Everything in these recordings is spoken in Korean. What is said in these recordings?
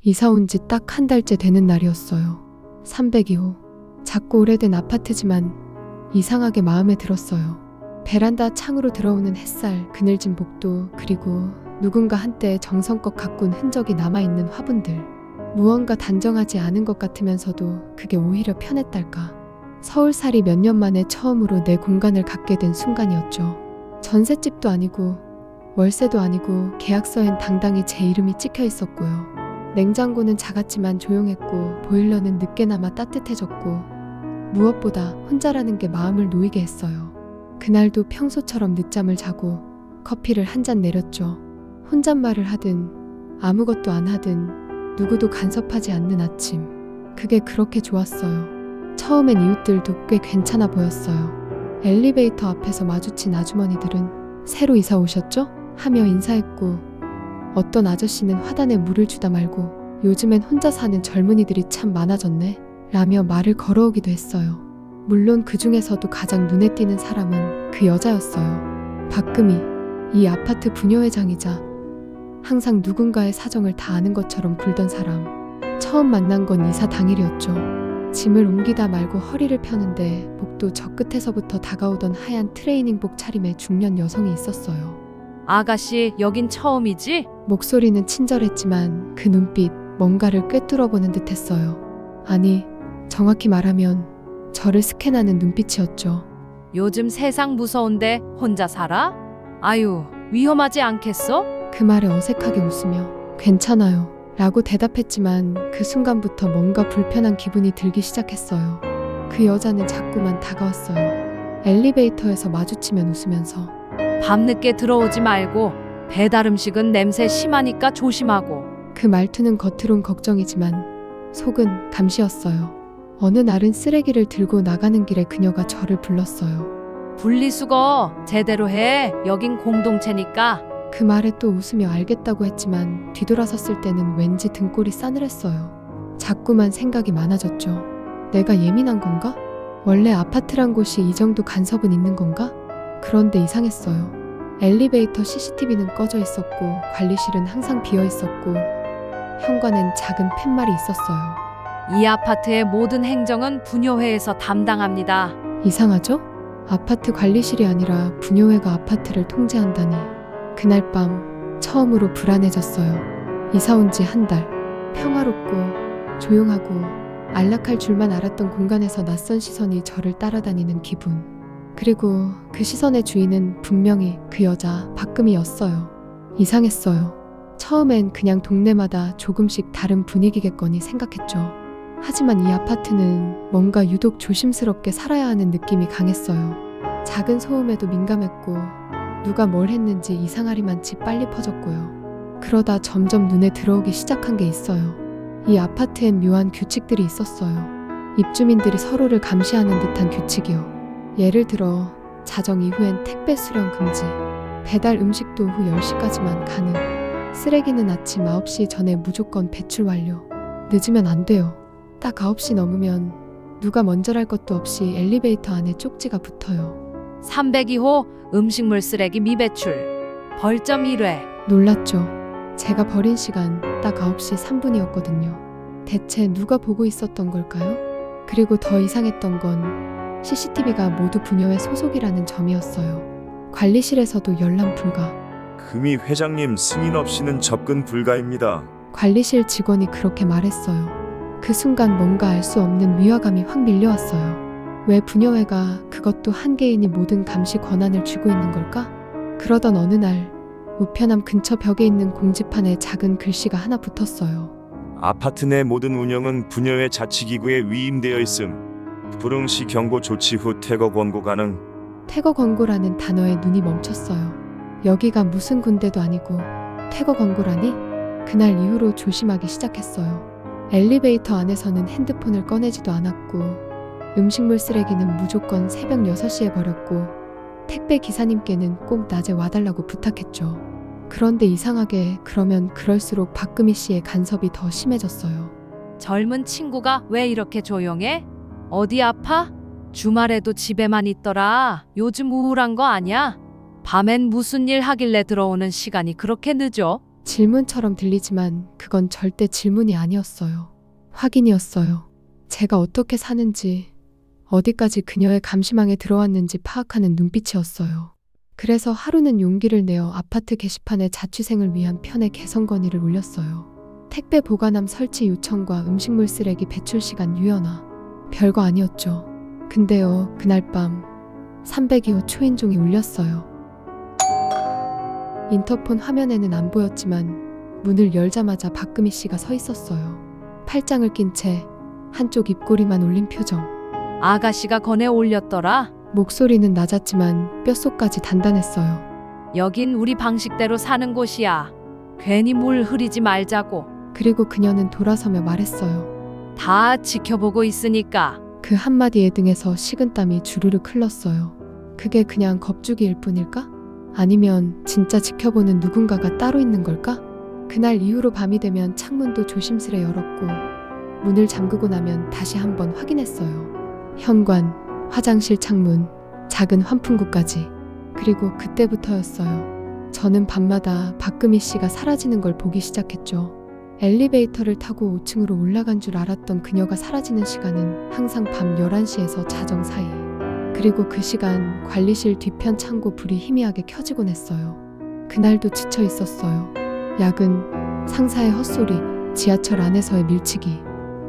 이사 온 지 딱 한 달째 되는 날이었어요. 302호. 작고 오래된 아파트지만 이상하게 마음에 들었어요. 베란다 창으로 들어오는 햇살, 그늘진 복도, 그리고 누군가 한때 정성껏 가꾼 흔적이 남아있는 화분들. 무언가 단정하지 않은 것 같으면서도 그게 오히려 편했달까. 서울살이 몇 년 만에 처음으로 내 공간을 갖게 된 순간이었죠. 전셋집도 아니고 월세도 아니고 계약서엔 당당히 제 이름이 찍혀 있었고요. 냉장고는 작았지만 조용했고 보일러는 늦게나마 따뜻해졌고 무엇보다 혼자라는 게 마음을 놓이게 했어요. 그날도 평소처럼 늦잠을 자고 커피를 한 잔 내렸죠. 혼잣말을 하든 아무것도 안 하든 누구도 간섭하지 않는 아침. 그게 그렇게 좋았어요. 처음엔 이웃들도 꽤 괜찮아 보였어요. 엘리베이터 앞에서 마주친 아주머니들은 새로 이사 오셨죠? 하며 인사했고 어떤 아저씨는 화단에 물을 주다 말고 요즘엔 혼자 사는 젊은이들이 참 많아졌네 라며 말을 걸어오기도 했어요. 물론 그 중에서도 가장 눈에 띄는 사람은 그 여자였어요. 박금희, 이 아파트 부녀회장이자 항상 누군가의 사정을 다 아는 것처럼 굴던 사람. 처음 만난 건 이사 당일이었죠. 짐을 옮기다 말고 허리를 펴는데 복도 저 끝에서부터 다가오던 하얀 트레이닝복 차림의 중년 여성이 있었어요. 아가씨, 여긴 처음이지? 목소리는 친절했지만 그 눈빛 뭔가를 꿰뚫어보는 듯했어요. 아니, 정확히 말하면 저를 스캔하는 눈빛이었죠. 요즘 세상 무서운데 혼자 살아? 아유, 위험하지 않겠어? 그 말에 어색하게 웃으며 괜찮아요 라고 대답했지만 그 순간부터 뭔가 불편한 기분이 들기 시작했어요. 그 여자는 자꾸만 다가왔어요. 엘리베이터에서 마주치면 웃으면서 밤늦게 들어오지 말고 배달 음식은 냄새 심하니까 조심하고. 그 말투는 겉으론 걱정이지만 속은 감시였어요. 어느 날은 쓰레기를 들고 나가는 길에 그녀가 저를 불렀어요. 분리수거 제대로 해. 여긴 공동체니까. 그 말에 또 웃으며 알겠다고 했지만 뒤돌아섰을 때는 왠지 등골이 싸늘했어요. 자꾸만 생각이 많아졌죠. 내가 예민한 건가? 원래 아파트란 곳이 이 정도 간섭은 있는 건가? 그런데 이상했어요. 엘리베이터 CCTV는 꺼져 있었고 관리실은 항상 비어 있었고 현관엔 작은 팻말이 있었어요. 이 아파트의 모든 행정은 부녀회에서 담당합니다. 이상하죠? 아파트 관리실이 아니라 부녀회가 아파트를 통제한다니. 그날 밤 처음으로 불안해졌어요. 이사 온 지 한 달. 평화롭고 조용하고 안락할 줄만 알았던 공간에서 낯선 시선이 저를 따라다니는 기분. 그리고 그 시선의 주인은 분명히 그 여자 박금희였어요. 이상했어요. 처음엔 그냥 동네마다 조금씩 다른 분위기겠거니 생각했죠. 하지만 이 아파트는 뭔가 유독 조심스럽게 살아야 하는 느낌이 강했어요. 작은 소음에도 민감했고 누가 뭘 했는지 이상하리만치 빨리 퍼졌고요. 그러다 점점 눈에 들어오기 시작한 게 있어요. 이 아파트엔 묘한 규칙들이 있었어요. 입주민들이 서로를 감시하는 듯한 규칙이요. 예를 들어 자정 이후엔 택배 수령 금지, 배달 음식도 오후 10시까지만 가능, 쓰레기는 아침 9시 전에 무조건 배출 완료, 늦으면 안 돼요. 딱 9시 넘으면 누가 먼저랄 것도 없이 엘리베이터 안에 쪽지가 붙어요. 302호 음식물 쓰레기 미배출. 벌점 1회. 놀랐죠. 제가 버린 시간 딱 9시 3분이었거든요. 대체 누가 보고 있었던 걸까요? 그리고 더 이상했던 건 CCTV가 모두 부녀회 소속이라는 점이었어요. 관리실에서도 열람 불가. 금희 회장님 승인 없이는 접근 불가입니다. 관리실 직원이 그렇게 말했어요. 그 순간 뭔가 알 수 없는 위화감이 확 밀려왔어요. 왜 부녀회가 그것도 한 개인이 모든 감시 권한을 쥐고 있는 걸까? 그러던 어느 날 우편함 근처 벽에 있는 공지판에 작은 글씨가 하나 붙었어요. 아파트 내 모든 운영은 부녀회 자치기구에 위임되어 있음. 불응시 경고 조치 후 퇴거 권고 가능. 퇴거 권고라는 단어에 눈이 멈췄어요. 여기가 무슨 군대도 아니고 퇴거 권고라니? 그날 이후로 조심하기 시작했어요. 엘리베이터 안에서는 핸드폰을 꺼내지도 않았고 음식물 쓰레기는 무조건 새벽 6시에 버렸고 택배 기사님께는 꼭 낮에 와달라고 부탁했죠. 그런데 이상하게 그러면 그럴수록 박금희 씨의 간섭이 더 심해졌어요. 젊은 친구가 왜 이렇게 조용해? 어디 아파? 주말에도 집에만 있더라. 요즘 우울한 거 아냐? 밤엔 무슨 일 하길래 들어오는 시간이 그렇게 늦어? 질문처럼 들리지만 그건 절대 질문이 아니었어요. 확인이었어요. 제가 어떻게 사는지, 어디까지 그녀의 감시망에 들어왔는지 파악하는 눈빛이었어요. 그래서 하루는 용기를 내어 아파트 게시판에 자취생을 위한 편의 개선 건의를 올렸어요. 택배 보관함 설치 요청과 음식물 쓰레기 배출 시간 유연화. 별거 아니었죠. 근데요, 그날 밤 302호 초인종이 울렸어요. 인터폰 화면에는 안 보였지만 문을 열자마자 박금희 씨가 서 있었어요. 팔짱을 낀 채 한쪽 입꼬리만 올린 표정. 아가씨가 건에 올렸더라. 목소리는 낮았지만 뼛속까지 단단했어요. 여긴 우리 방식대로 사는 곳이야. 괜히 물 흐리지 말자고. 그리고 그녀는 돌아서며 말했어요. 다 지켜보고 있으니까. 그 한마디에 등에서 식은땀이 주르륵 흘렀어요. 그게 그냥 겁주기일 뿐일까? 아니면 진짜 지켜보는 누군가가 따로 있는 걸까? 그날 이후로 밤이 되면 창문도 조심스레 열었고 문을 잠그고 나면 다시 한번 확인했어요. 현관, 화장실 창문, 작은 환풍구까지. 그리고 그때부터였어요. 저는 밤마다 박금희 씨가 사라지는 걸 보기 시작했죠. 엘리베이터를 타고 5층으로 올라간 줄 알았던 그녀가 사라지는 시간은 항상 밤 11시에서 자정 사이. 그리고 그 시간 관리실 뒤편 창고 불이 희미하게 켜지곤 했어요. 그날도 지쳐 있었어요. 야근, 상사의 헛소리, 지하철 안에서의 밀치기.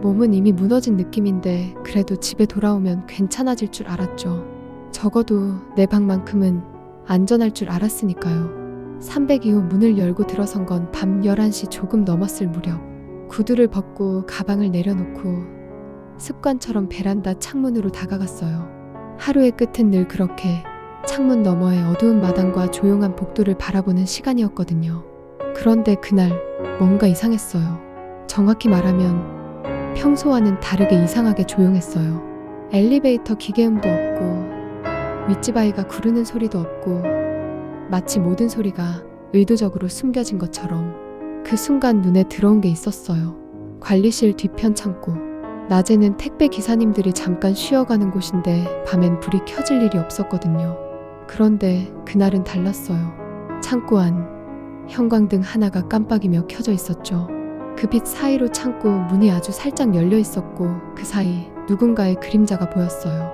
몸은 이미 무너진 느낌인데 그래도 집에 돌아오면 괜찮아질 줄 알았죠. 적어도 내 방만큼은 안전할 줄 알았으니까요. 302호 문을 열고 들어선 건 밤 11시 조금 넘었을 무렵. 구두를 벗고 가방을 내려놓고 습관처럼 베란다 창문으로 다가갔어요. 하루의 끝은 늘 그렇게 창문 너머의 어두운 마당과 조용한 복도를 바라보는 시간이었거든요. 그런데 그날 뭔가 이상했어요. 정확히 말하면 평소와는 다르게 이상하게 조용했어요. 엘리베이터 기계음도 없고 윗집 아이가 구르는 소리도 없고 마치 모든 소리가 의도적으로 숨겨진 것처럼 그 순간 눈에 들어온 게 있었어요. 관리실 뒤편 창고. 낮에는 택배 기사님들이 잠깐 쉬어가는 곳인데 밤엔 불이 켜질 일이 없었거든요. 그런데 그날은 달랐어요. 창고 안 형광등 하나가 깜빡이며 켜져 있었죠. 그 빛 사이로 창고 문이 아주 살짝 열려 있었고 그 사이 누군가의 그림자가 보였어요.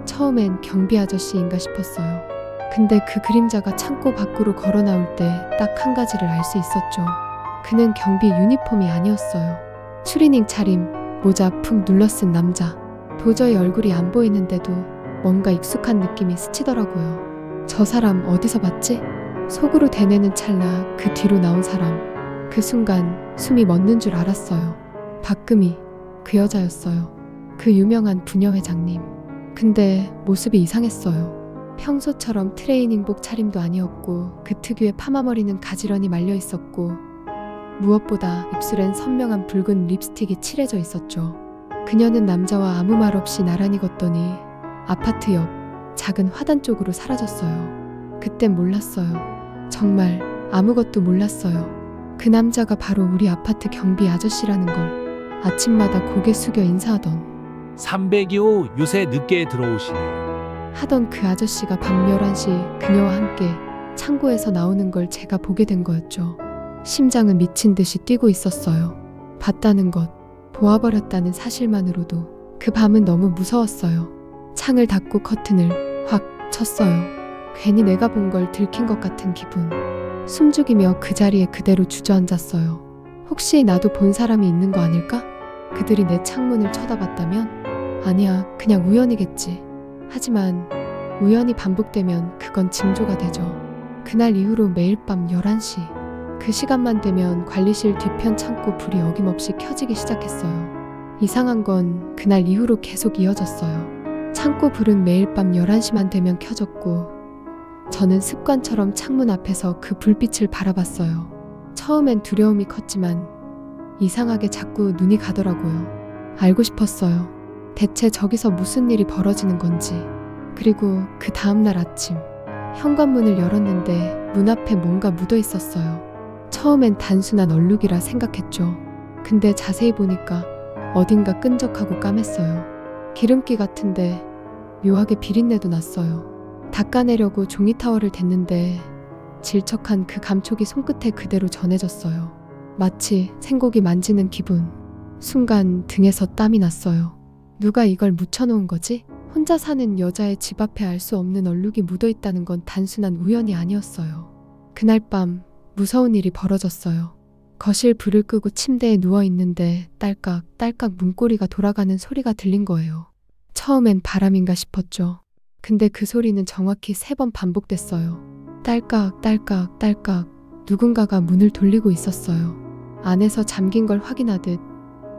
처음엔 경비 아저씨인가 싶었어요. 근데 그 그림자가 창고 밖으로 걸어 나올 때 딱 한 가지를 알 수 있었죠. 그는 경비 유니폼이 아니었어요. 추리닝 차림, 모자 푹 눌러쓴 남자. 도저히 얼굴이 안 보이는데도 뭔가 익숙한 느낌이 스치더라고요. 저 사람 어디서 봤지? 속으로 되뇌는 찰나 그 뒤로 나온 사람. 그 순간 숨이 멎는 줄 알았어요. 박금희, 그 여자였어요. 그 유명한 부녀회장님. 근데 모습이 이상했어요. 평소처럼 트레이닝복 차림도 아니었고 그 특유의 파마머리는 가지런히 말려 있었고 무엇보다 입술엔 선명한 붉은 립스틱이 칠해져 있었죠. 그녀는 남자와 아무 말 없이 나란히 걷더니 아파트 옆 작은 화단 쪽으로 사라졌어요. 그땐 몰랐어요. 정말 아무것도 몰랐어요. 그 남자가 바로 우리 아파트 경비 아저씨라는 걸. 아침마다 고개 숙여 인사하던 302호 요새 늦게 들어오시네요. 하던 그 아저씨가 밤 11시 그녀와 함께 창고에서 나오는 걸 제가 보게 된 거였죠. 심장은 미친 듯이 뛰고 있었어요. 봤다는 것, 보아버렸다는 사실만으로도 그 밤은 너무 무서웠어요. 창을 닫고 커튼을 확 쳤어요. 괜히 내가 본 걸 들킨 것 같은 기분. 숨죽이며 그 자리에 그대로 주저앉았어요. 혹시 나도 본 사람이 있는 거 아닐까? 그들이 내 창문을 쳐다봤다면? 아니야, 그냥 우연이겠지. 하지만 우연이 반복되면 그건 징조가 되죠. 그날 이후로 매일 밤 11시 그 시간만 되면 관리실 뒤편 창고 불이 어김없이 켜지기 시작했어요. 이상한 건 그날 이후로 계속 이어졌어요. 창고 불은 매일 밤 11시만 되면 켜졌고 저는 습관처럼 창문 앞에서 그 불빛을 바라봤어요. 처음엔 두려움이 컸지만 이상하게 자꾸 눈이 가더라고요. 알고 싶었어요. 대체 저기서 무슨 일이 벌어지는 건지. 그리고 그 다음날 아침 현관문을 열었는데 문 앞에 뭔가 묻어 있었어요. 처음엔 단순한 얼룩이라 생각했죠. 근데 자세히 보니까 어딘가 끈적하고 까맸어요. 기름기 같은데 묘하게 비린내도 났어요. 닦아내려고 종이 타월을 댔는데 질척한 그 감촉이 손끝에 그대로 전해졌어요. 마치 생고기 만지는 기분. 순간 등에서 땀이 났어요. 누가 이걸 묻혀놓은 거지? 혼자 사는 여자의 집 앞에 알 수 없는 얼룩이 묻어있다는 건 단순한 우연이 아니었어요. 그날 밤 무서운 일이 벌어졌어요. 거실 불을 끄고 침대에 누워있는데 딸깍딸깍 문고리가 돌아가는 소리가 들린 거예요. 처음엔 바람인가 싶었죠. 근데 그 소리는 정확히 3번 반복됐어요. 딸깍딸깍 딸깍. 누군가가 문을 돌리고 있었어요. 안에서 잠긴 걸 확인하듯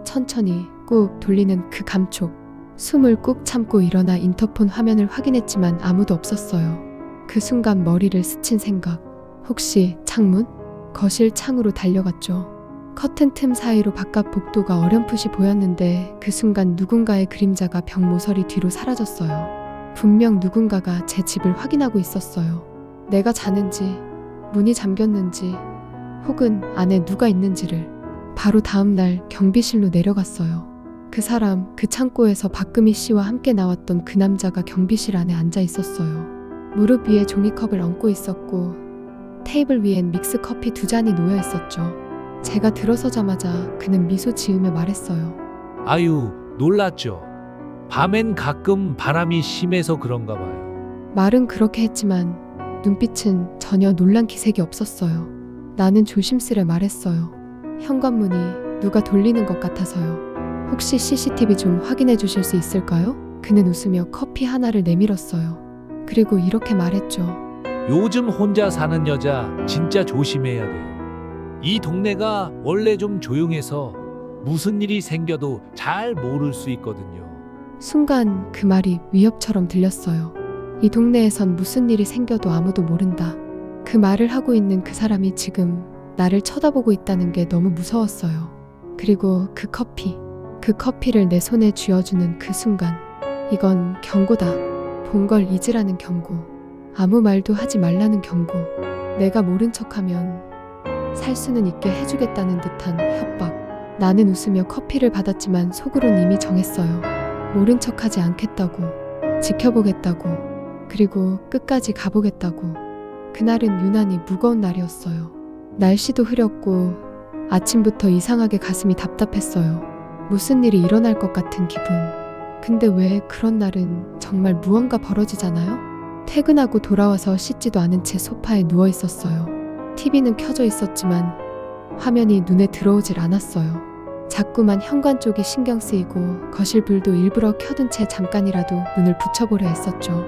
천천히 꾹 돌리는 그 감촉. 숨을 꾹 참고 일어나 인터폰 화면을 확인했지만 아무도 없었어요. 그 순간 머리를 스친 생각. 혹시 창문? 거실 창으로 달려갔죠. 커튼 틈 사이로 바깥 복도가 어렴풋이 보였는데 그 순간 누군가의 그림자가 벽 모서리 뒤로 사라졌어요. 분명 누군가가 제 집을 확인하고 있었어요. 내가 자는지, 문이 잠겼는지, 혹은 안에 누가 있는지를. 바로 다음 날 경비실로 내려갔어요. 그 사람, 그 창고에서 박금희 씨와 함께 나왔던 그 남자가 경비실 안에 앉아 있었어요. 무릎 위에 종이컵을 얹고 있었고 테이블 위엔 믹스 커피 2잔이 놓여 있었죠. 제가 들어서자마자 그는 미소 지으며 말했어요. 아유, 놀랐죠. 밤엔 가끔 바람이 심해서 그런가 봐요. 말은 그렇게 했지만 눈빛은 전혀 놀란 기색이 없었어요. 나는 조심스레 말했어요. 현관문이 누가 돌리는 것 같아서요. 혹시 CCTV 좀 확인해 주실 수 있을까요? 그는 웃으며 커피 하나를 내밀었어요. 그리고 이렇게 말했죠. 요즘 혼자 사는 여자 진짜 조심해야 돼요. 이 동네가 원래 좀 조용해서 무슨 일이 생겨도 잘 모를 수 있거든요. 순간 그 말이 위협처럼 들렸어요. 이 동네에선 무슨 일이 생겨도 아무도 모른다. 그 말을 하고 있는 그 사람이 지금 나를 쳐다보고 있다는 게 너무 무서웠어요. 그리고 그 커피를 내 손에 쥐어주는 그 순간, 이건 경고다. 본 걸 잊으라는 경고. 아무 말도 하지 말라는 경고. 내가 모른 척하면 살 수는 있게 해주겠다는 듯한 협박. 나는 웃으며 커피를 받았지만 속으론 이미 정했어요. 모른 척하지 않겠다고, 지켜보겠다고, 그리고 끝까지 가보겠다고. 그날은 유난히 무거운 날이었어요. 날씨도 흐렸고 아침부터 이상하게 가슴이 답답했어요. 무슨 일이 일어날 것 같은 기분. 근데 왜 그런 날은 정말 무언가 벌어지잖아요? 퇴근하고 돌아와서 씻지도 않은 채 소파에 누워 있었어요. TV는 켜져 있었지만 화면이 눈에 들어오질 않았어요. 자꾸만 현관 쪽이 신경 쓰이고 거실 불도 일부러 켜둔 채 잠깐이라도 눈을 붙여보려 했었죠.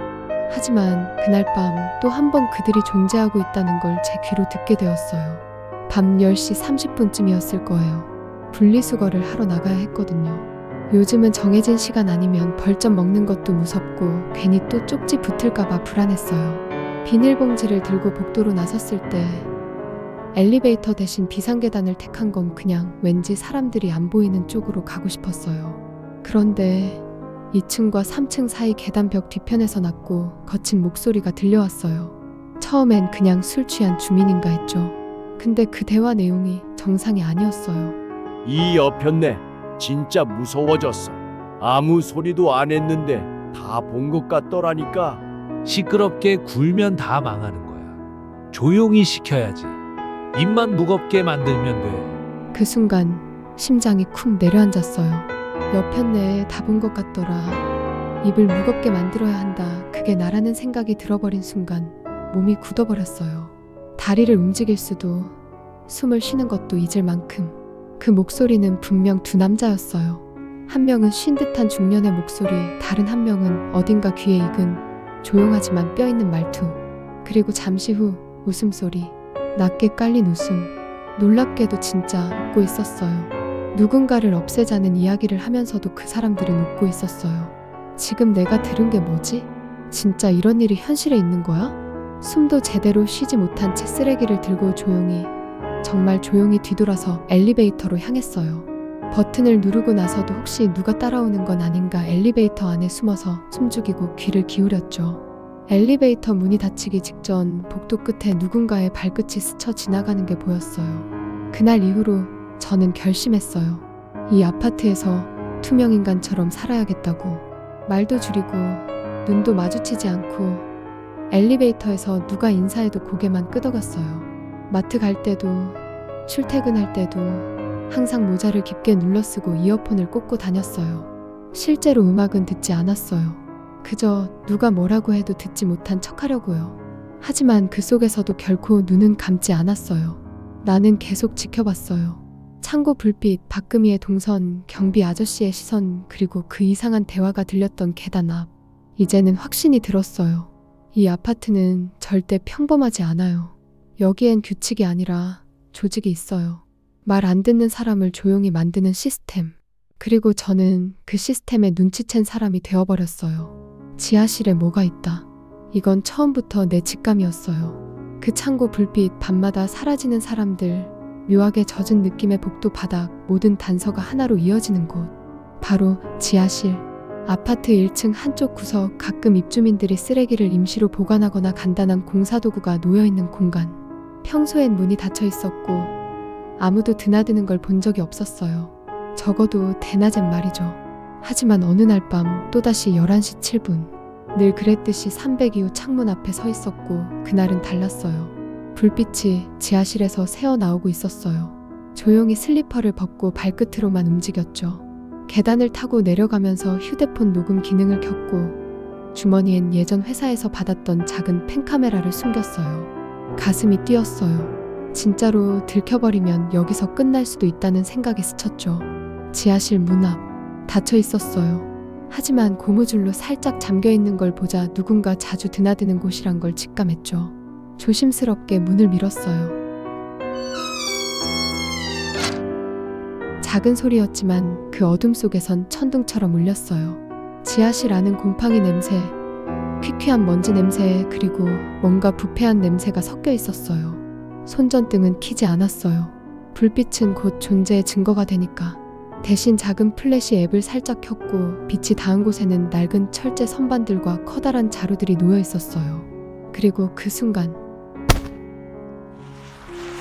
하지만 그날 밤 또 한 번 그들이 존재하고 있다는 걸 제 귀로 듣게 되었어요. 밤 10시 30분쯤이었을 거예요. 분리수거를 하러 나가야 했거든요. 요즘은 정해진 시간 아니면 벌점 먹는 것도 무섭고 괜히 또 쪽지 붙을까봐 불안했어요. 비닐봉지를 들고 복도로 나섰을 때 엘리베이터 대신 비상계단을 택한 건 그냥 왠지 사람들이 안 보이는 쪽으로 가고 싶었어요. 그런데 2층과 3층 사이 계단 벽 뒤편에서 났고 거친 목소리가 들려왔어요. 처음엔 그냥 술 취한 주민인가 했죠. 근데 그 대화 내용이 정상이 아니었어요. 이 여편네 진짜 무서워졌어. 아무 소리도 안 했는데 다 본 것 같더라니까. 시끄럽게 굴면 다 망하는 거야. 조용히 시켜야지. 입만 무겁게 만들면 돼. 그 순간 심장이 쿵 내려앉았어요. 여편네에 다 본 것 같더라. 입을 무겁게 만들어야 한다. 그게 나라는 생각이 들어버린 순간 몸이 굳어버렸어요. 다리를 움직일 수도 숨을 쉬는 것도 잊을 만큼. 그 목소리는 분명 2 남자였어요. 한 명은 쉰 듯한 중년의 목소리, 다른 한 명은 어딘가 귀에 익은 조용하지만 뼈있는 말투. 그리고 잠시 후 웃음소리, 낮게 깔린 웃음. 놀랍게도 진짜 웃고 있었어요. 누군가를 없애자는 이야기를 하면서도 그 사람들은 웃고 있었어요. 지금 내가 들은 게 뭐지? 진짜 이런 일이 현실에 있는 거야? 숨도 제대로 쉬지 못한 채 쓰레기를 들고 정말 조용히 뒤돌아서 엘리베이터로 향했어요. 버튼을 누르고 나서도 혹시 누가 따라오는 건 아닌가 엘리베이터 안에 숨어서 숨죽이고 귀를 기울였죠. 엘리베이터 문이 닫히기 직전 복도 끝에 누군가의 발끝이 스쳐 지나가는 게 보였어요. 그날 이후로 저는 결심했어요. 이 아파트에서 투명인간처럼 살아야겠다고. 말도 줄이고 눈도 마주치지 않고 엘리베이터에서 누가 인사해도 고개만 끄덕였어요. 마트 갈 때도 출퇴근할 때도 항상 모자를 깊게 눌러쓰고 이어폰을 꽂고 다녔어요. 실제로 음악은 듣지 않았어요. 그저 누가 뭐라고 해도 듣지 못한 척하려고요. 하지만 그 속에서도 결코 눈은 감지 않았어요. 나는 계속 지켜봤어요. 창고 불빛, 박금희의 동선, 경비 아저씨의 시선, 그리고 그 이상한 대화가 들렸던 계단 앞. 이제는 확신이 들었어요. 이 아파트는 절대 평범하지 않아요. 여기엔 규칙이 아니라 조직이 있어요. 말 안 듣는 사람을 조용히 만드는 시스템. 그리고 저는 그 시스템에 눈치챈 사람이 되어버렸어요. 지하실에 뭐가 있다. 이건 처음부터 내 직감이었어요. 그 창고 불빛, 밤마다 사라지는 사람들, 묘하게 젖은 느낌의 복도 바닥, 모든 단서가 하나로 이어지는 곳. 바로 지하실. 아파트 1층 한쪽 구석, 가끔 입주민들이 쓰레기를 임시로 보관하거나 간단한 공사도구가 놓여있는 공간. 평소엔 문이 닫혀 있었고 아무도 드나드는 걸 본 적이 없었어요. 적어도 대낮엔 말이죠. 하지만 어느 날 밤 또다시 11시 7분. 늘 그랬듯이 302호 창문 앞에 서 있었고 그날은 달랐어요. 불빛이 지하실에서 새어나오고 있었어요. 조용히 슬리퍼를 벗고 발끝으로만 움직였죠. 계단을 타고 내려가면서 휴대폰 녹음 기능을 켰고 주머니엔 예전 회사에서 받았던 작은 펜카메라를 숨겼어요. 가슴이 뛰었어요. 진짜로 들켜버리면 여기서 끝날 수도 있다는 생각에 스쳤죠. 지하실 문 앞 닫혀 있었어요. 하지만 고무줄로 살짝 잠겨있는 걸 보자 누군가 자주 드나드는 곳이란 걸 직감했죠. 조심스럽게 문을 밀었어요. 작은 소리였지만 그 어둠 속에선 천둥처럼 울렸어요. 지하실 안은 곰팡이 냄새, 퀴퀴한 먼지 냄새, 그리고 뭔가 부패한 냄새가 섞여 있었어요. 손전등은 켜지 않았어요. 불빛은 곧 존재의 증거가 되니까. 대신 작은 플래시 앱을 살짝 켰고 빛이 닿은 곳에는 낡은 철제 선반들과 커다란 자루들이 놓여 있었어요. 그리고 그 순간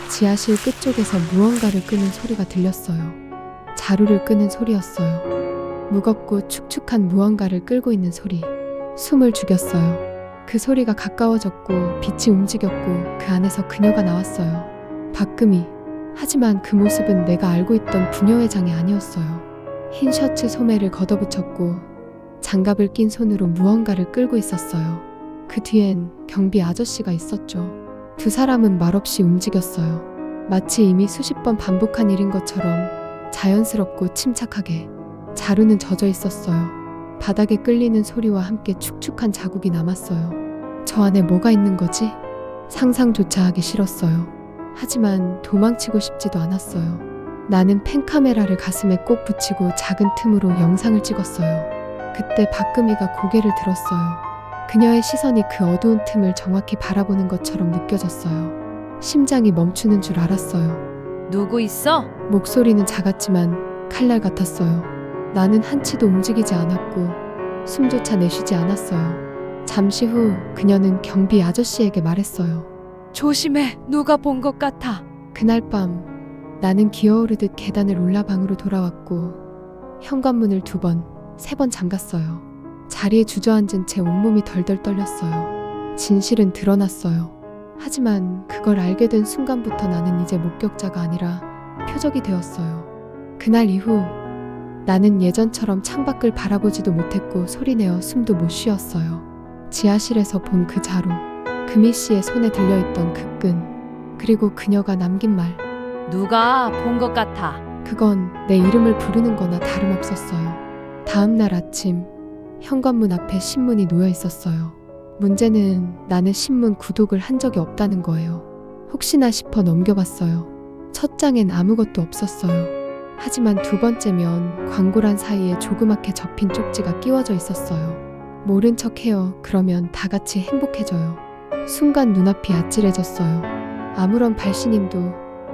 지하실 끝쪽에서 무언가를 끄는 소리가 들렸어요. 자루를 끄는 소리였어요. 무겁고 축축한 무언가를 끌고 있는 소리. 숨을 죽였어요. 그 소리가 가까워졌고 빛이 움직였고 그 안에서 그녀가 나왔어요. 박금희. 하지만 그 모습은 내가 알고 있던 부녀회장이 아니었어요. 흰 셔츠 소매를 걷어붙였고 장갑을 낀 손으로 무언가를 끌고 있었어요. 그 뒤엔 경비 아저씨가 있었죠. 두 사람은 말없이 움직였어요. 마치 이미 수십 번 반복한 일인 것처럼 자연스럽고 침착하게. 자루는 젖어 있었어요. 바닥에 끌리는 소리와 함께 축축한 자국이 남았어요. 저 안에 뭐가 있는 거지? 상상조차 하기 싫었어요. 하지만 도망치고 싶지도 않았어요. 나는 펜카메라를 가슴에 꼭 붙이고 작은 틈으로 영상을 찍었어요. 그때 박금희가 고개를 들었어요. 그녀의 시선이 그 어두운 틈을 정확히 바라보는 것처럼 느껴졌어요. 심장이 멈추는 줄 알았어요. 누구 있어? 목소리는 작았지만 칼날 같았어요. 나는 한치도 움직이지 않았고 숨조차 내쉬지 않았어요. 잠시 후 그녀는 경비 아저씨에게 말했어요. 조심해. 누가 본 것 같아. 그날 밤 나는 기어오르듯 계단을 올라 방으로 돌아왔고 현관문을 2번, 3번 잠갔어요. 자리에 주저앉은 채 온몸이 덜덜 떨렸어요. 진실은 드러났어요. 하지만 그걸 알게 된 순간부터 나는 이제 목격자가 아니라 표적이 되었어요. 그날 이후 나는 예전처럼 창밖을 바라보지도 못했고 소리내어 숨도 못 쉬었어요. 지하실에서 본 그 자루, 금희 씨의 손에 들려있던 그 끈, 그리고 그녀가 남긴 말. 누가 본 것 같아. 그건 내 이름을 부르는 거나 다름없었어요. 다음 날 아침 현관문 앞에 신문이 놓여 있었어요. 문제는 나는 신문 구독을 한 적이 없다는 거예요. 혹시나 싶어 넘겨봤어요. 첫 장엔 아무것도 없었어요. 하지만 2번째면 광고란 사이에 조그맣게 접힌 쪽지가 끼워져 있었어요. 모른 척해요. 그러면 다 같이 행복해져요. 순간 눈앞이 아찔해졌어요. 아무런 발신인도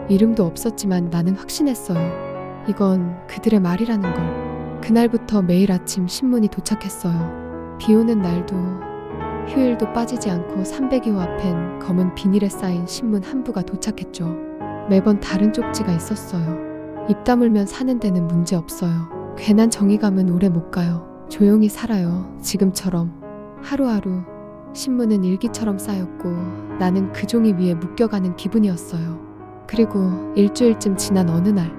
이름도 없었지만 나는 확신했어요. 이건 그들의 말이라는 걸. 그날부터 매일 아침 신문이 도착했어요. 비 오는 날도 휴일도 빠지지 않고 302호 앞엔 검은 비닐에 쌓인 신문 한 부가 도착했죠. 매번 다른 쪽지가 있었어요. 입 다물면 사는 데는 문제 없어요. 괜한 정의감은 오래 못 가요. 조용히 살아요. 지금처럼. 하루하루 신문은 일기처럼 쌓였고 나는 그 종이 위에 묶여가는 기분이었어요. 그리고 일주일쯤 지난 어느 날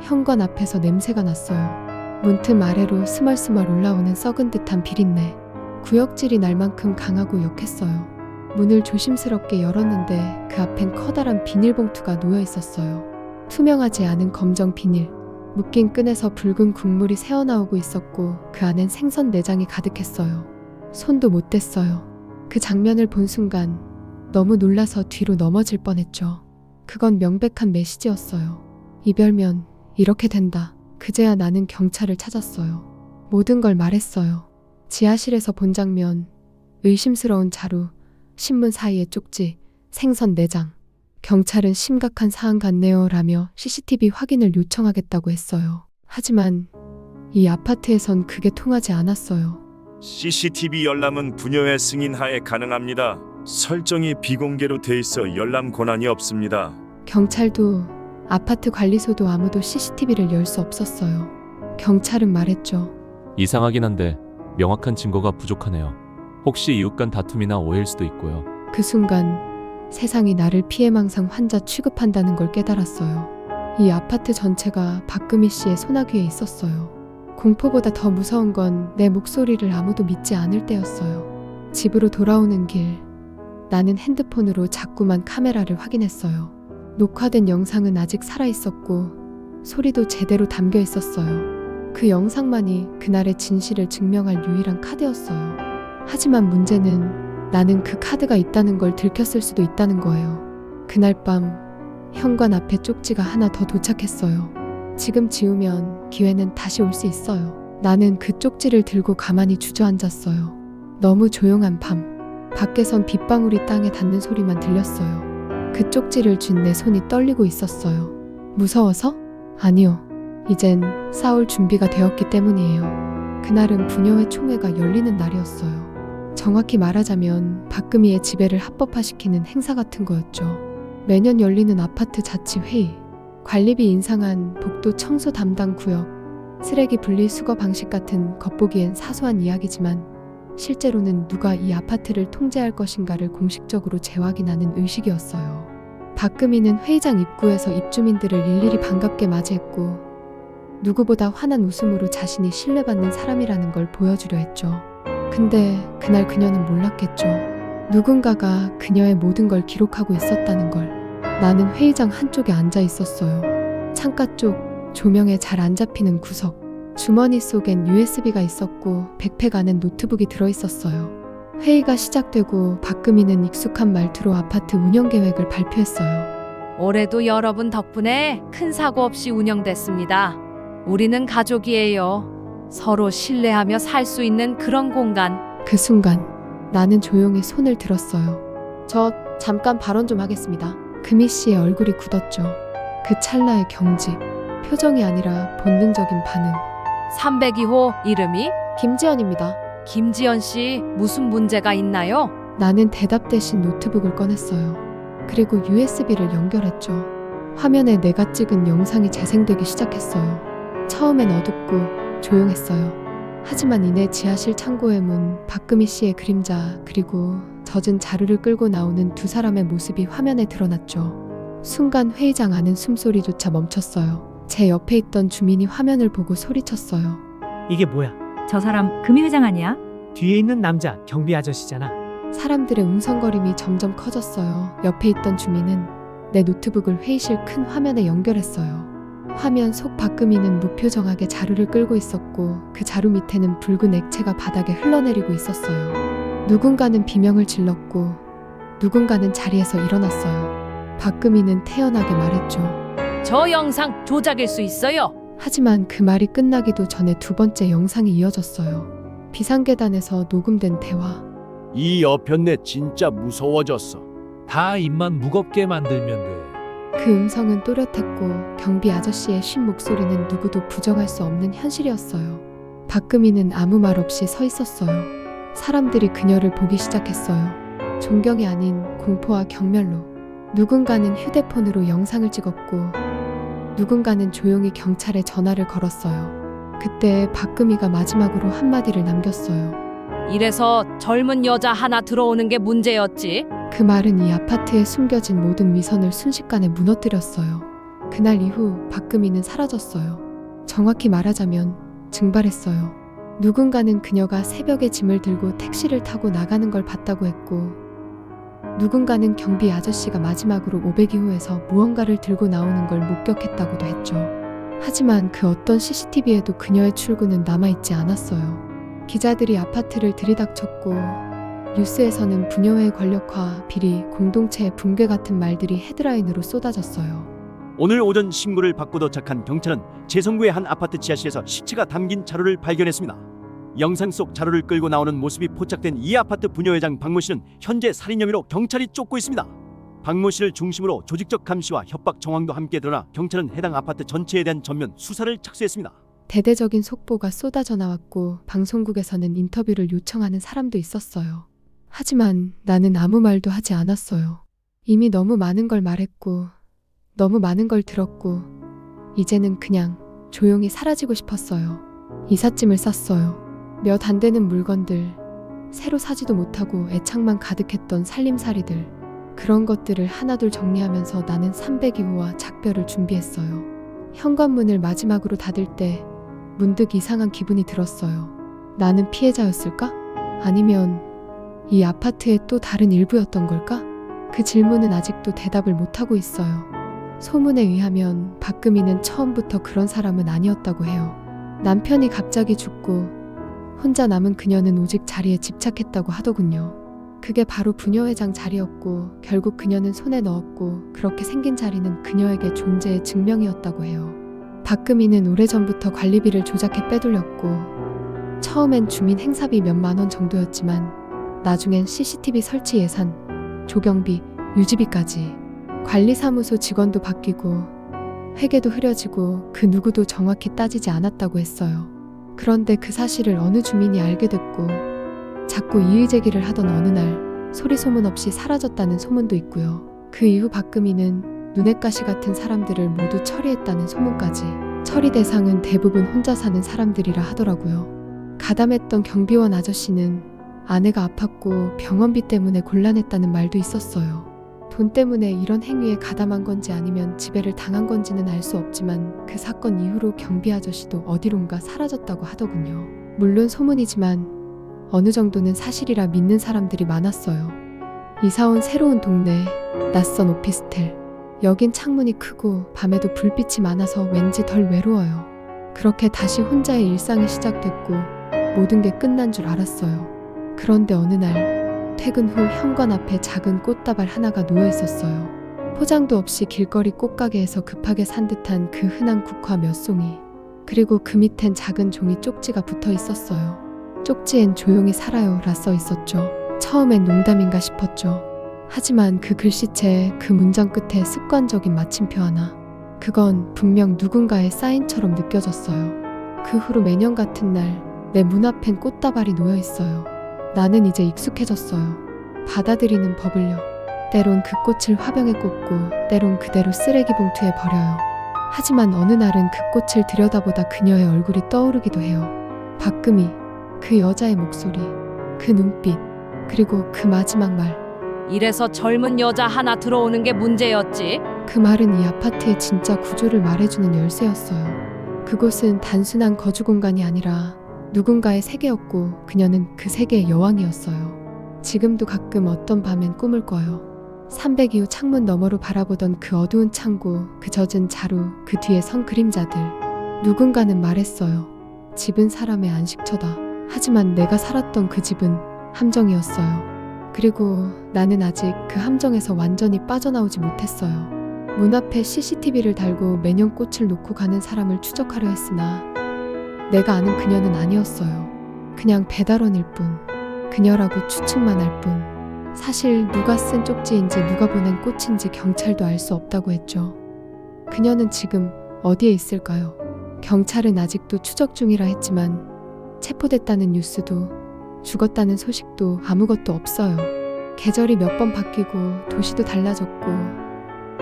현관 앞에서 냄새가 났어요. 문틈 아래로 스멀스멀 올라오는 썩은 듯한 비린내. 구역질이 날 만큼 강하고 역했어요. 문을 조심스럽게 열었는데 그 앞엔 커다란 비닐봉투가 놓여 있었어요. 투명하지 않은 검정 비닐. 묶인 끈에서 붉은 국물이 새어나오고 있었고 그 안엔 생선 내장이 가득했어요. 손도 못 댔어요. 그 장면을 본 순간 너무 놀라서 뒤로 넘어질 뻔했죠. 그건 명백한 메시지였어요. 이별면 이렇게 된다. 그제야 나는 경찰을 찾았어요. 모든 걸 말했어요. 지하실에서 본 장면, 의심스러운 자루, 신문 사이의 쪽지, 생선 내장. 경찰은 심각한 사안 같네요 라며 CCTV 확인을 요청하겠다고 했어요. 하지만 이 아파트에선 그게 통하지 않았어요. CCTV 열람은 부녀의 승인하에 가능합니다. 설정이 비공개로 돼 있어 열람 권한이 없습니다. 경찰도 아파트 관리소도 아무도 CCTV를 열 수 없었어요. 경찰은 말했죠. 이상하긴 한데 명확한 증거가 부족하네요. 혹시 이웃 간 다툼이나 오해일 수도 있고요. 그 순간 세상이 나를 피해망상 환자 취급한다는 걸 깨달았어요. 이 아파트 전체가 박금희 씨의 소나귀에 있었어요. 공포보다 더 무서운 건 내 목소리를 아무도 믿지 않을 때였어요. 집으로 돌아오는 길, 나는 핸드폰으로 자꾸만 카메라를 확인했어요. 녹화된 영상은 아직 살아있었고 소리도 제대로 담겨 있었어요. 그 영상만이 그날의 진실을 증명할 유일한 카드였어요. 하지만 문제는 나는 그 카드가 있다는 걸 들켰을 수도 있다는 거예요. 그날 밤 현관 앞에 쪽지가 하나 더 도착했어요. 지금 지우면 기회는 다시 올 수 있어요. 나는 그 쪽지를 들고 가만히 주저앉았어요. 너무 조용한 밤. 밖에선 빗방울이 땅에 닿는 소리만 들렸어요. 그 쪽지를 쥔 내 손이 떨리고 있었어요. 무서워서? 아니요. 이젠 싸울 준비가 되었기 때문이에요. 그날은 부녀회 총회가 열리는 날이었어요. 정확히 말하자면 박금희의 지배를 합법화시키는 행사 같은 거였죠. 매년 열리는 아파트 자치회의, 관리비 인상안 복도 청소 담당 구역, 쓰레기 분리수거 방식 같은 겉보기엔 사소한 이야기지만 실제로는 누가 이 아파트를 통제할 것인가를 공식적으로 재확인하는 의식이었어요. 박금희는 회의장 입구에서 입주민들을 일일이 반갑게 맞이했고 누구보다 환한 웃음으로 자신이 신뢰받는 사람이라는 걸 보여주려 했죠. 근데 그날 그녀는 몰랐겠죠. 누군가가 그녀의 모든 걸 기록하고 있었다는 걸. 나는 회의장 한쪽에 앉아 있었어요. 창가 쪽 조명에 잘 안 잡히는 구석. 주머니 속엔 USB가 있었고 백팩 안엔 노트북이 들어있었어요. 회의가 시작되고 박금희는 익숙한 말투로 아파트 운영 계획을 발표했어요. 올해도 여러분 덕분에 큰 사고 없이 운영됐습니다. 우리는 가족이에요. 서로 신뢰하며 살 수 있는 그런 공간. 그 순간 나는 조용히 손을 들었어요. 저 잠깐 발언 좀 하겠습니다. 금희 씨의 얼굴이 굳었죠. 그 찰나의 경직, 표정이 아니라 본능적인 반응. 302호 이름이? 김지연입니다. 김지연 씨, 무슨 문제가 있나요? 나는 대답 대신 노트북을 꺼냈어요. 그리고 USB를 연결했죠. 화면에 내가 찍은 영상이 재생되기 시작했어요. 처음엔 어둡고 조용했어요. 하지만 이내 지하실 창고의 문, 박금희 씨의 그림자, 그리고 젖은 자루를 끌고 나오는 두 사람의 모습이 화면에 드러났죠. 순간 회의장 안은 숨소리조차 멈췄어요. 제 옆에 있던 주민이 화면을 보고 소리쳤어요. 이게 뭐야? 저 사람 금희 회장 아니야? 뒤에 있는 남자 경비 아저씨잖아. 사람들의 웅성거림이 점점 커졌어요. 옆에 있던 주민은 내 노트북을 회의실 큰 화면에 연결했어요. 화면 속 박금희는 무표정하게 자루를 끌고 있었고 그 자루 밑에는 붉은 액체가 바닥에 흘러내리고 있었어요. 누군가는 비명을 질렀고 누군가는 자리에서 일어났어요. 박금희는 태연하게 말했죠. 저 영상 조작일 수 있어요. 하지만 그 말이 끝나기도 전에 두 번째 영상이 이어졌어요. 비상계단에서 녹음된 대화. 이 여편네 진짜 무서워졌어. 다 입만 무겁게 만들면 돼. 그 음성은 또렷했고 경비 아저씨의 쉰 목소리는 누구도 부정할 수 없는 현실이었어요. 박금희는 아무 말 없이 서 있었어요. 사람들이 그녀를 보기 시작했어요. 존경이 아닌 공포와 경멸로. 누군가는 휴대폰으로 영상을 찍었고 누군가는 조용히 경찰에 전화를 걸었어요. 그때 박금희가 마지막으로 한마디를 남겼어요. 이래서 젊은 여자 하나 들어오는 게 문제였지. 그 말은 이 아파트에 숨겨진 모든 위선을 순식간에 무너뜨렸어요. 그날 이후 박금희는 사라졌어요. 정확히 말하자면 증발했어요. 누군가는 그녀가 새벽에 짐을 들고 택시를 타고 나가는 걸 봤다고 했고, 누군가는 경비 아저씨가 마지막으로 502호에서 무언가를 들고 나오는 걸 목격했다고도 했죠. 하지만 그 어떤 CCTV에도 그녀의 출근은 남아있지 않았어요. 기자들이 아파트를 들이닥쳤고, 뉴스에서는 부녀회의 권력화, 비리, 공동체의 붕괴 같은 말들이 헤드라인으로 쏟아졌어요. 오늘 오전 신고를 받고 도착한 경찰은 재성구의 한 아파트 지하실에서 시체가 담긴 자루를 발견했습니다. 영상 속 자루를 끌고 나오는 모습이 포착된 이 아파트 부녀회장 박모 씨는 현재 살인 혐의로 경찰이 쫓고 있습니다. 박모 씨를 중심으로 조직적 감시와 협박 정황도 함께 드러나 경찰은 해당 아파트 전체에 대한 전면 수사를 착수했습니다. 대대적인 속보가 쏟아져 나왔고 방송국에서는 인터뷰를 요청하는 사람도 있었어요. 하지만 나는 아무 말도 하지 않았어요. 이미 너무 많은 걸 말했고 너무 많은 걸 들었고 이제는 그냥 조용히 사라지고 싶었어요. 이삿짐을 쌌어요. 몇 안 되는 물건들, 새로 사지도 못하고 애착만 가득했던 살림살이들, 그런 것들을 하나둘 정리하면서 나는 302호와 작별을 준비했어요. 현관문을 마지막으로 닫을 때 문득 이상한 기분이 들었어요. 나는 피해자였을까? 아니면 이 아파트의 또 다른 일부였던 걸까? 그 질문은 아직도 대답을 못하고 있어요. 소문에 의하면 박금희는 처음부터 그런 사람은 아니었다고 해요. 남편이 갑자기 죽고 혼자 남은 그녀는 오직 자리에 집착했다고 하더군요. 그게 바로 부녀회장 자리였고 결국 그녀는 손에 넣었고 그렇게 생긴 자리는 그녀에게 존재의 증명이었다고 해요. 박금희는 오래전부터 관리비를 조작해 빼돌렸고 처음엔 주민 행사비 몇만 원 정도였지만 나중엔 CCTV 설치 예산, 조경비, 유지비까지 관리사무소 직원도 바뀌고 회계도 흐려지고 그 누구도 정확히 따지지 않았다고 했어요. 그런데 그 사실을 어느 주민이 알게 됐고 자꾸 이의제기를 하던 어느 날 소리 소문 없이 사라졌다는 소문도 있고요. 그 이후 박금희는 눈엣가시 같은 사람들을 모두 처리했다는 소문까지. 처리 대상은 대부분 혼자 사는 사람들이라 하더라고요. 가담했던 경비원 아저씨는 아내가 아팠고 병원비 때문에 곤란했다는 말도 있었어요. 돈 때문에 이런 행위에 가담한 건지 아니면 지배를 당한 건지는 알 수 없지만 그 사건 이후로 경비 아저씨도 어디론가 사라졌다고 하더군요. 물론 소문이지만 어느 정도는 사실이라 믿는 사람들이 많았어요. 이사온 새로운 동네, 낯선 오피스텔. 여긴 창문이 크고 밤에도 불빛이 많아서 왠지 덜 외로워요. 그렇게 다시 혼자의 일상이 시작됐고 모든 게 끝난 줄 알았어요. 그런데 어느 날 퇴근 후 현관 앞에 작은 꽃다발 하나가 놓여 있었어요. 포장도 없이 길거리 꽃가게에서 급하게 산 듯한 그 흔한 국화 몇 송이. 그리고 그 밑엔 작은 종이 쪽지가 붙어 있었어요. 쪽지엔 조용히 살아요 라 써 있었죠. 처음엔 농담인가 싶었죠. 하지만 그 글씨체에 그 문장 끝에 습관적인 마침표 하나. 그건 분명 누군가의 사인처럼 느껴졌어요. 그 후로 매년 같은 날 내 문 앞엔 꽃다발이 놓여 있어요. 나는 이제 익숙해졌어요. 받아들이는 법을요. 때론 그 꽃을 화병에 꽂고 때론 그대로 쓰레기 봉투에 버려요. 하지만 어느 날은 그 꽃을 들여다보다 그녀의 얼굴이 떠오르기도 해요. 박금희, 그 여자의 목소리, 그 눈빛, 그리고 그 마지막 말. 이래서 젊은 여자 하나 들어오는 게 문제였지. 그 말은 이 아파트의 진짜 구조를 말해주는 열쇠였어요. 그곳은 단순한 거주 공간이 아니라 누군가의 세계였고 그녀는 그 세계의 여왕이었어요. 지금도 가끔 어떤 밤엔 꿈을 꿔요. 302호 창문 너머로 바라보던 그 어두운 창고, 그 젖은 자루, 그 뒤에 선 그림자들. 누군가는 말했어요. 집은 사람의 안식처다. 하지만 내가 살았던 그 집은 함정이었어요. 그리고 나는 아직 그 함정에서 완전히 빠져나오지 못했어요. 문 앞에 CCTV를 달고 매년 꽃을 놓고 가는 사람을 추적하려 했으나 내가 아는 그녀는 아니었어요. 그냥 배달원일 뿐. 그녀라고 추측만 할 뿐. 사실 누가 쓴 쪽지인지 누가 보낸 꽃인지 경찰도 알 수 없다고 했죠. 그녀는 지금 어디에 있을까요? 경찰은 아직도 추적 중이라 했지만 체포됐다는 뉴스도 죽었다는 소식도 아무것도 없어요. 계절이 몇 번 바뀌고 도시도 달라졌고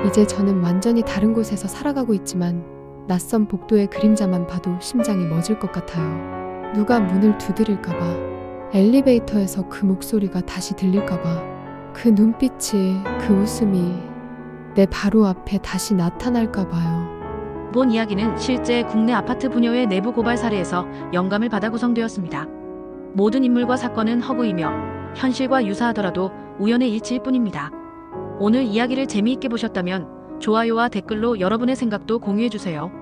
이제 저는 완전히 다른 곳에서 살아가고 있지만 낯선 복도의 그림자만 봐도 심장이 멎을 것 같아요. 누가 문을 두드릴까봐, 엘리베이터에서 그 목소리가 다시 들릴까봐, 그 눈빛이, 그 웃음이 내 바로 앞에 다시 나타날까봐요. 본 이야기는 실제 국내 아파트 분여의 내부 고발 사례에서 영감을 받아 구성되었습니다. 모든 인물과 사건은 허구이며 현실과 유사하더라도 우연의 일치일 뿐입니다. 오늘 이야기를 재미있게 보셨다면 좋아요와 댓글로 여러분의 생각도 공유해주세요.